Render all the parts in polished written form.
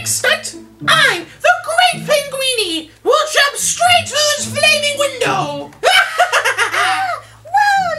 next stunt, I, the Great Pinguini, will jump straight through this flaming window. Whoa,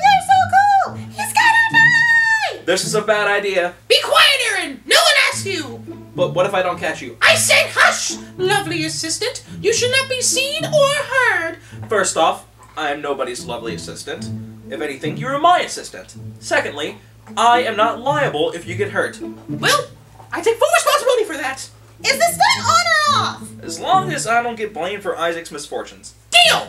you're so cool! He's gonna die! This is a bad idea. Be quiet, Aaron. No one asked you. But what if I don't catch you? I said hush, lovely assistant. You should not be seen or heard. First off, I am nobody's lovely assistant. If anything, you're my assistant. Secondly, I am not liable if you get hurt. Well, I take full responsibility for that. Is the stunt on or off? As long as I don't get blamed for Isaac's misfortunes. Deal.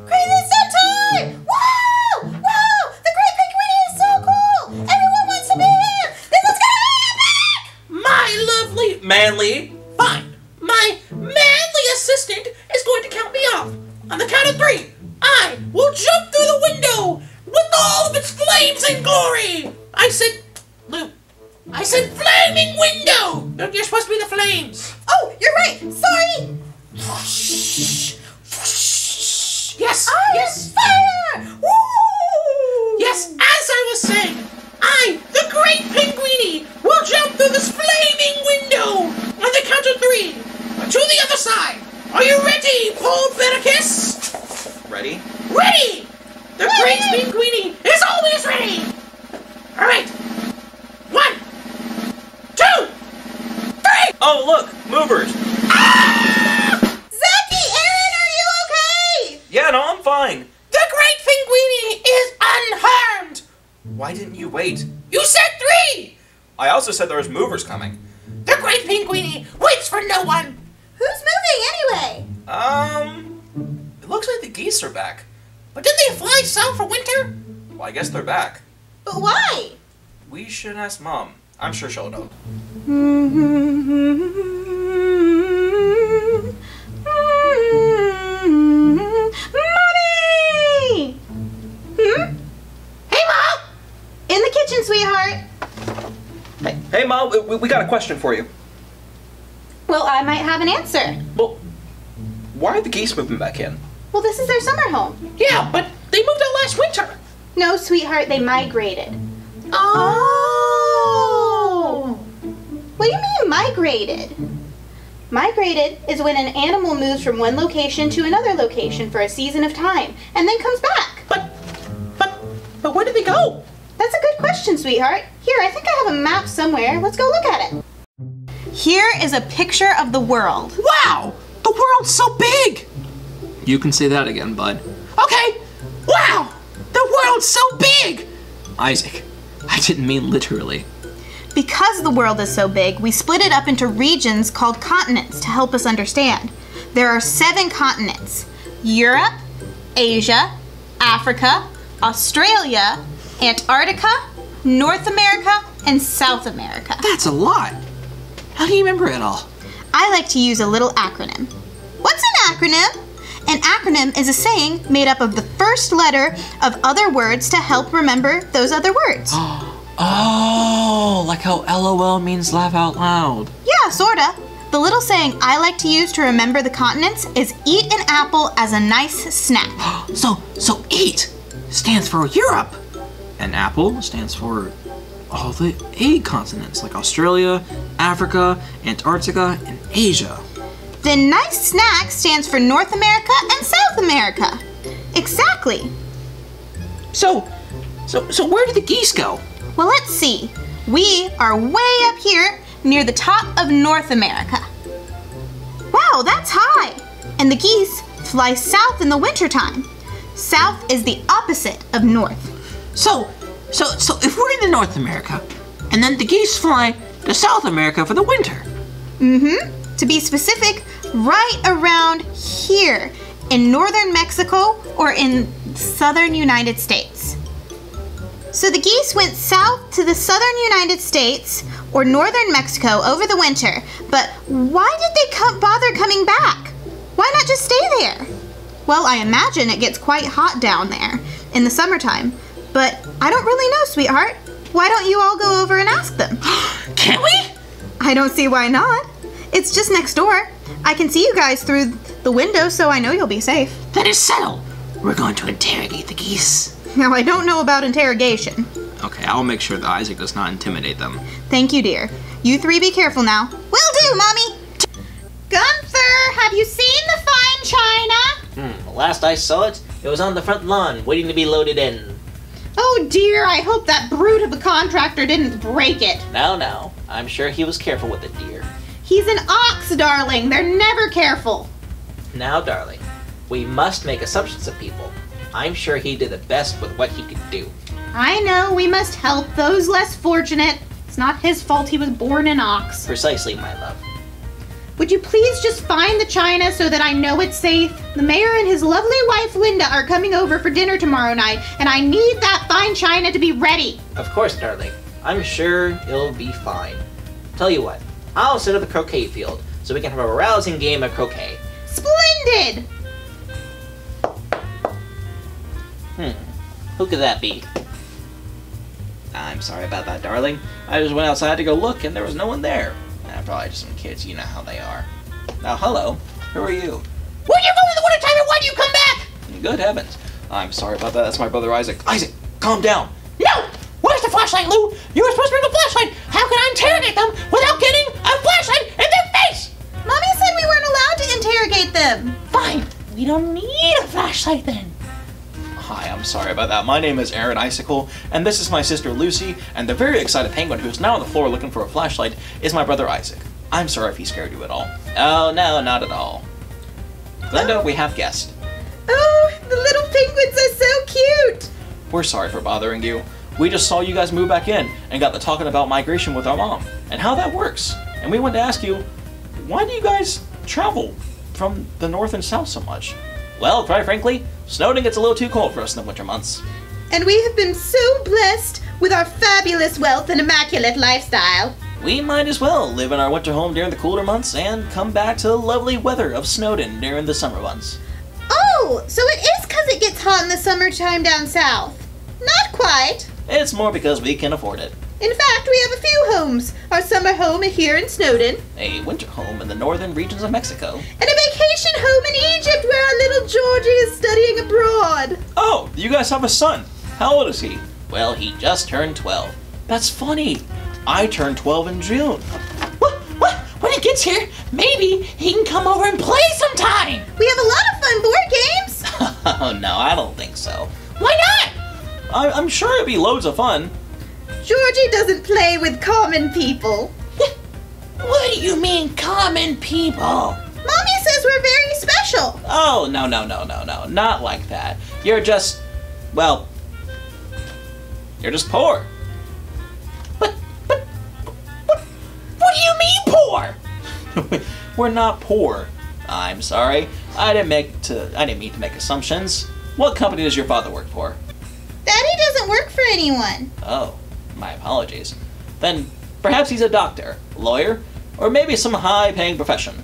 Crazy stunt time! Wow! Wow! The Great Pinguini is so cool! Everyone wants to be him! This is gonna be epic! My lovely... Manly. Fine. My manly assistant is going to count me off. On the count of 3, I will jump through the window with all of its flames and glory. I said flaming window. You're supposed to be the flames. Oh, you're right! Sorry! Yes, yes. Fire! Woo! Yes, as I was saying, I, the Great Pinguini, will jump through this flaming window on the count of 3 to the other side. Are you ready, Paul Bericus? Ready? Ready! The Great Pinguini is always ready! Alright. 1, 2, 3! Oh, look! Movers! Ah! Zachy, Aaron, are you okay? Yeah, no, I'm fine. The Great Pinguini is unharmed! Why didn't you wait? You said 3! I also said there was movers coming. The Great Pinguini waits for no one! Who's moving anyway? It looks like the geese are back. But didn't they fly south for winter? Well, I guess they're back. But why? We should ask Mom. I'm sure she'll know. Mommy! Hey, Mom! In the kitchen, sweetheart. Hey, Mom, we got a question for you. Well, I might have an answer. Well, why are the geese moving back in? Well, this is their summer home. Yeah, but they moved out last winter. No, sweetheart, they migrated. Oh! What do you mean migrated? Migrated is when an animal moves from one location to another location for a season of time and then comes back. But where did they go? That's a good question, sweetheart. Here, I think I have a map somewhere. Let's go look at it. Here is a picture of the world. Wow! The world's so big! You can say that again, bud. Okay! Wow! The world's so big! Isaac, I didn't mean literally. Because the world is so big, we split it up into regions called continents to help us understand. There are 7 continents: Europe, Asia, Africa, Australia, Antarctica, North America, and South America. That's a lot. How do you remember it all? I like to use a little acronym. What's an acronym? An acronym is a saying made up of the first letter of other words to help remember those other words. Oh, like how LOL means laugh out loud. Yeah, sorta. The little saying I like to use to remember the continents is eat an apple as a nice snack. So EAT stands for Europe. And apple stands for all the 8 continents, like Australia, Africa, Antarctica, and Asia. Then nice snack stands for North America and South America. Exactly. So where did the geese go? Well, let's see. We are way up here near the top of North America. Wow, that's high. And the geese fly south in the wintertime. South is the opposite of north. So if we're in North America, and then the geese fly to South America for the winter. To be specific, right around here in northern Mexico or in southern United States. So the geese went south to the southern United States or northern Mexico over the winter, but why did they bother coming back? Why not just stay there? Well, I imagine it gets quite hot down there in the summertime, but I don't really know, sweetheart. Why don't you all go over and ask them? Can we? I don't see why not. It's just next door. I can see you guys through the window, so I know you'll be safe. That is settled. We're going to interrogate the geese. Now, I don't know about interrogation. Okay, I'll make sure that Isaac does not intimidate them. Thank you, dear. You 3 be careful now. Will do, Mommy! Last I saw it, it was on the front lawn, waiting to be loaded in. Oh dear, I hope that brute of a contractor didn't break it. No, I'm sure he was careful with it, dear. He's an ox, darling. They're never careful. Now, darling, we must make assumptions of people. I'm sure he did the best with what he could do. I know, we must help those less fortunate. It's not his fault he was born an ox. Precisely, my love. Would you please just find the china so that I know it's safe? The mayor and his lovely wife Linda are coming over for dinner tomorrow night, and I need that fine china to be ready. Of course, darling. I'm sure it'll be fine. Tell you what, I'll sit at the croquet field so we can have a rousing game of croquet. Splendid! Who could that be? I'm sorry about that, darling. I just went outside to go look and there was no one there. Probably just some kids, you know how they are. Now, hello. Who are you? Where'd you go in the wintertime and why'd you come back? Good heavens. I'm sorry about that. That's my brother Isaac. Isaac, calm down. No! Where's the flashlight, Lou? You were supposed to bring a flashlight. How can I interrogate them without getting a flashlight in their face? Mommy said we weren't allowed to interrogate them. Fine. We don't need a flashlight then. Hi, I'm sorry about that. My name is Aaron Icicle, and this is my sister Lucy, and the very excited penguin who's now on the floor looking for a flashlight is my brother Isaac. I'm sorry if he scared you at all. Oh, no, not at all. Glenda, we have guests. Oh, the little penguins are so cute. We're sorry for bothering you. We just saw you guys move back in and got to talking about migration with our mom and how that works. And we wanted to ask you, why do you guys travel from the north and south so much? Well, quite frankly, Snowden gets a little too cold for us in the winter months. And we have been so blessed with our fabulous wealth and immaculate lifestyle. We might as well live in our winter home during the cooler months and come back to the lovely weather of Snowden during the summer months. Oh, so it is because it gets hot in the summertime down south. Not quite. It's more because we can afford it. In fact, we have a few homes. Our summer home here in Snowden, A winter home in the northern regions of Mexico. and a vacation home in Egypt where our little Georgie is studying abroad. Oh, you guys have a son. How old is he? Well, he just turned 12. That's funny. I turned 12 in June. What? When he gets here, maybe he can come over and play sometime. We have a lot of fun board games. Oh, no, I don't think so. Why not? I'm sure it'd be loads of fun. Georgie doesn't play with common people. What do you mean, common people? Mommy says we're very special. Oh, no, not like that. You're just, well, you're just poor. What do you mean, poor? We're not poor. I'm sorry. I didn't mean to make assumptions. What company does your father work for? Daddy doesn't work for anyone. Oh, my apologies. Then perhaps he's a doctor, lawyer, or maybe some high-paying profession.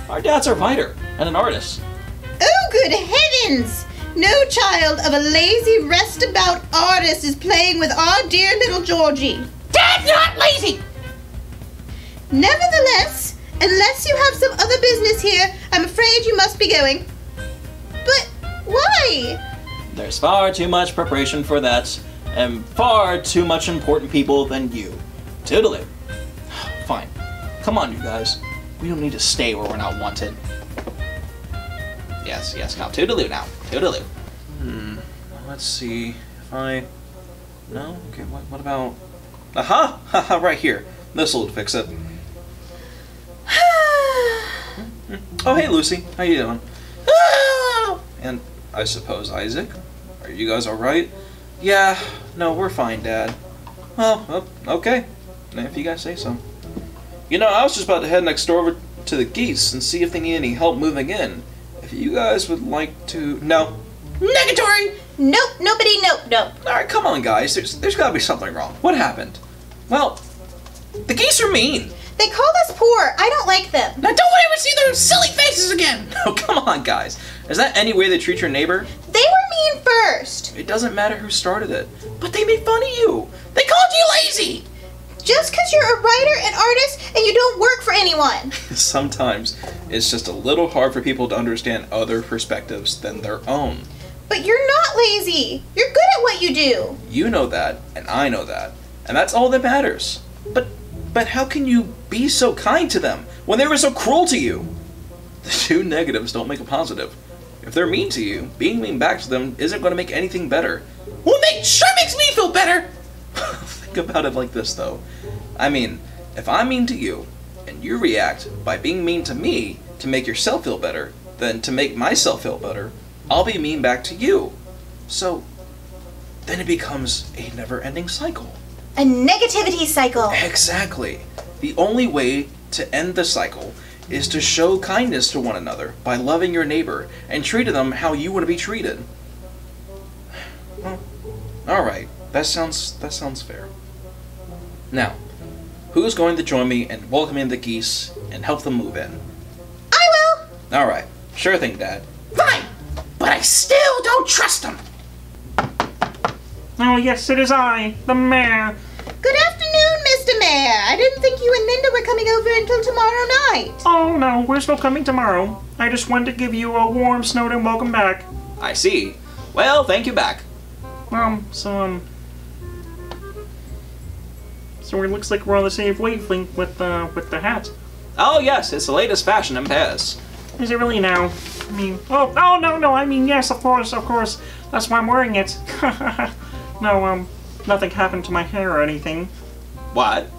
Our dad's a writer and an artist. Oh, good heavens! No child of a lazy, rest-about artist is playing with our dear little Georgie. Dad's not lazy. Nevertheless, unless you have some other business here, I'm afraid you must be going. But why? There's far too much preparation for that, and far too much important people than you. Toodaloo. Fine. Come on, you guys. We don't need to stay where we're not wanted. Yes, now toodaloo now. Toodaloo. Let's see. If I... No? Okay, what about... Aha! Haha, right here. This'll fix it. Oh, hey, Lucy. How you doing? Oh, And I suppose Isaac? Are you guys alright? Yeah, no, we're fine, Dad. Well, okay. If you guys say so. You know, I was just about to head next door over to the Geese and see if they need any help moving in. If you guys would like to... No. negatory. Nope, nobody, nope. Alright, come on, guys. There's gotta be something wrong. What happened? Well, the Geese are mean. They called us poor. I don't like them. Now don't ever see their silly faces again. Oh, come on, guys. Is that any way they treat your neighbor? They were mean first. It doesn't matter who started it. But they made fun of you. They called you lazy. Just because you're a writer and artist and you don't work for anyone. Sometimes it's just a little hard for people to understand other perspectives than their own. But you're not lazy. You're good at what you do. You know that, and I know that. And that's all that matters. But how can you be so kind to them when they were so cruel to you? The two negatives don't make a positive. If they're mean to you, being mean back to them isn't going to make anything better. Well, it sure makes me feel better. Think about it like this, though. I mean, if I'm mean to you, and you react by being mean to me to make yourself feel better, then to make myself feel better, I'll be mean back to you. So, then it becomes a never-ending cycle. A negativity cycle. Exactly. The only way to end the cycle is to show kindness to one another by loving your neighbor and treating them how you want to be treated. Well, alright, that sounds fair. Now, who's going to join me in welcoming the geese and help them move in? I will. Alright, sure thing, Dad. Fine, but I still don't trust them. Oh, yes, it is I, the mayor. Good afternoon, Mr. Mayor. I didn't think you and Linda were coming over until tomorrow night. Oh, no, we're still coming tomorrow. I just wanted to give you a warm Snowden welcome back. I see. Well, thank you back. So it looks like we're on the same wavelength with the hat. Oh, yes, it's the latest fashion in Paris. Is it really now? I mean, no, I mean, yes, of course. That's why I'm wearing it. No, nothing happened to my hair or anything. What?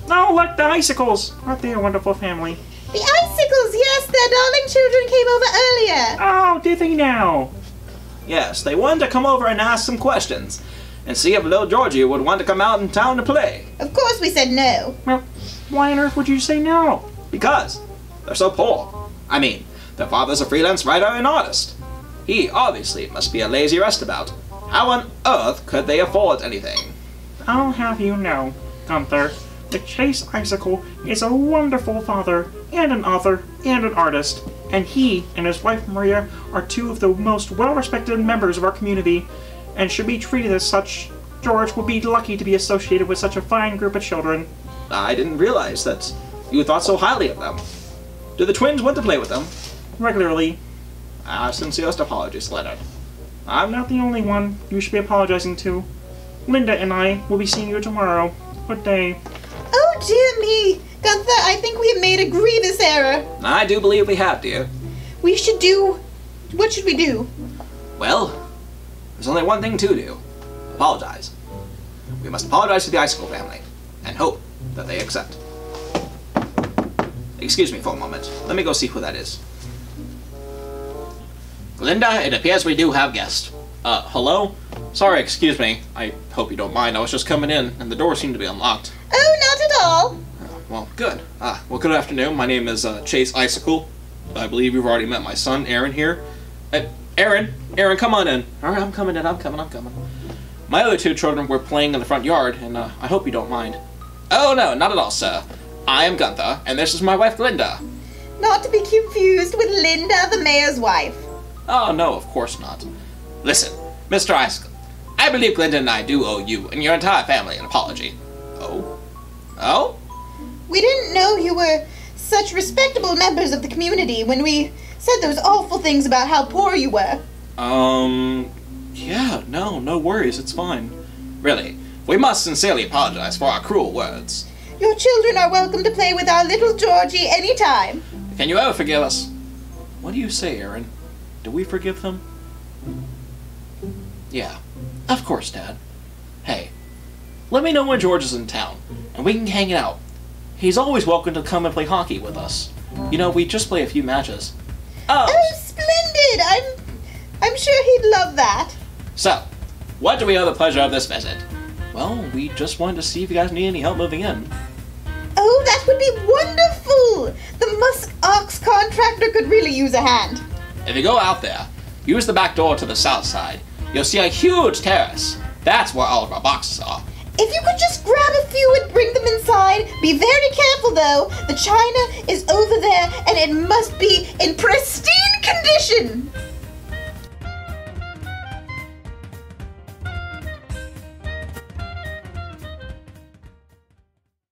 No, look, the icicles. Aren't they a wonderful family? The icicles, yes, their darling children came over earlier. Oh, did they now? Yes, they wanted to come over and ask some questions, and see if little Georgie would want to come out in town to play. Of course we said no. Well, why on earth would you say no? Because they're so poor. I mean, their father's a freelance writer and artist. He obviously must be a lazy rustabout. How on earth could they afford anything? I'll have you know, Gunther, that Chase Icicle is a wonderful father, and an author, and an artist, and he and his wife Maria are two of the most well-respected members of our community, and should be treated as such. George will be lucky to be associated with such a fine group of children. I didn't realize that you thought so highly of them. Do the twins want to play with them? Regularly. Our sincerest apologies, Leonard. I'm not the only one you should be apologizing to. Linda and I will be seeing you tomorrow. Good day. Oh, dear me. Gunther, I think we have made a grievous error. I do believe we have, dear. What should we do? Well, there's only one thing to do. Apologize. We must apologize to the Icicle family, and hope that they accept. Excuse me for a moment. Let me go see who that is. Glenda, it appears we do have guests. Hello? Sorry, excuse me. I hope you don't mind. I was just coming in, and the door seemed to be unlocked. Oh, not at all. Well, good. Well, good afternoon. My name is Chase Icicle. I believe you've already met my son, Aaron, here. Aaron, come on in. All right, I'm coming in. I'm coming. My other two children were playing in the front yard, and I hope you don't mind. Oh, no, not at all, sir. I am Gunther, and this is my wife, Glenda. Not to be confused with Linda, the mayor's wife. Oh, no, of course not. Listen, Mr. Icicle, I believe Glenda and I do owe you and your entire family an apology. Oh? Oh? We didn't know you were such respectable members of the community when we said those awful things about how poor you were. Yeah, no worries, it's fine. Really, we must sincerely apologize for our cruel words. Your children are welcome to play with our little Georgie anytime. Can you ever forgive us? What do you say, Aaron? Do we forgive them? Yeah, of course, Dad. Hey, let me know when George is in town, and we can hang out. He's always welcome to come and play hockey with us. You know, we just play a few matches. Oh, splendid! I'm sure he'd love that. So, what do we owe the pleasure of this visit? Well, we just wanted to see if you guys need any help moving in. Oh, that would be wonderful! The Musk Ox contractor could really use a hand. If you go out there, use the back door to the south side. You'll see a huge terrace. That's where all of our boxes are. If you could just grab a few and bring them inside. Be very careful, though. The china is over there, and it must be in pristine condition.